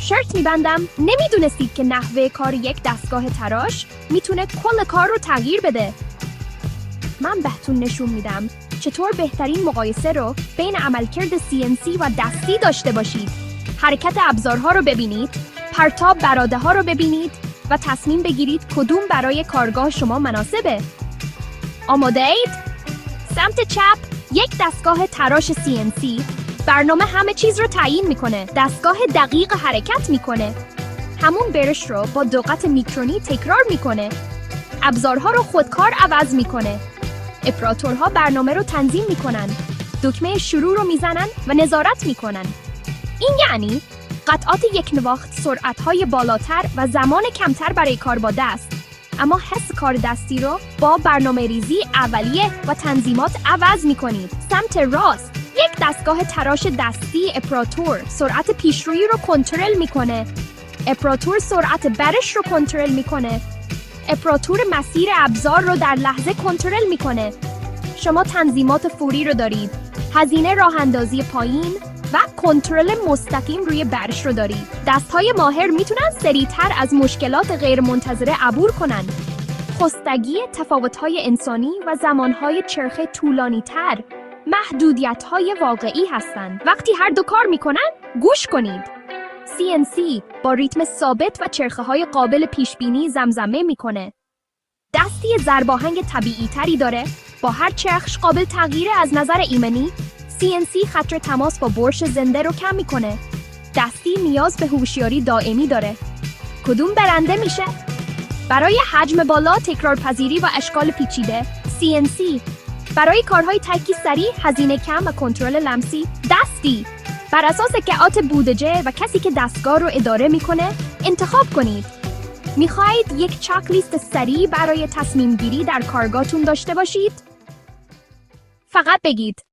شرط میبندم نمیدونستید که نحوه کار یک دستگاه تراش میتونه کل کار رو تغییر بده. من بهتون نشون میدم چطور بهترین مقایسه رو بین عملکرد CNC و دستی داشته باشید. حرکت ابزارها رو ببینید، پرتاب براده ها رو ببینید و تصمیم بگیرید کدوم برای کارگاه شما مناسبه. آماده اید؟ سمت چپ یک دستگاه تراش CNC برنامه همه چیز رو تعیین میکنه. دستگاه دقیق حرکت میکنه. همون برش رو با دقت میکرونی تکرار میکنه. ابزارها رو خودکار عوض میکنه. اپراتورها برنامه رو تنظیم میکنن. دکمه شروع رو میزنن و نظارت میکنن. این یعنی قطعات یک نواخت سرعت‌های بالاتر و زمان کمتر برای کار با دست. اما حس کار دستی رو با برنامه ریزی اولیه و تنظیمات عوض میکنید. سمت راست یک دستگاه تراش دستی اپراتور سرعت پیشرویی رو کنترل میکنه. اپراتور سرعت برش رو کنترل میکنه. اپراتور مسیر ابزار رو در لحظه کنترل میکنه. شما تنظیمات فوری رو دارید. هزینه راه اندازی پایین و کنترل مستقیم روی برش رو دارید. دستهای ماهر میتونن سریعتر از مشکلات غیرمنتظره عبور کنن. خستگی تفاوت‌های انسانی و زمانهای چرخه طولانی تر محدودیت‌های واقعی هستند. وقتی هر دو کار میکنن، گوش کنید. CNC با ریتم ثابت و چرخه‌های قابل پیشبینی زمزمه میکنه. دستی ضرباهنگ طبیعی تری داره، با هر چرخش قابل تغییر از نظر ایمنی. CNC خطر تماس با برش زنده رو کم میکنه. دستی نیاز به هوشیاری دائمی داره. کدوم برنده میشه؟ برای حجم بالا، تکرارپذیری و اشکال پیچیده CNC. برای کارهای تکی سریع، هزینه کم و کنترل لمسی دستی. بر اساس کعات بودجه و کسی که دستگاه رو اداره میکنه انتخاب کنید. میخواهید یک چک لیست سریع برای تصمیم گیری در کارگاهتون داشته باشید؟ فقط بگید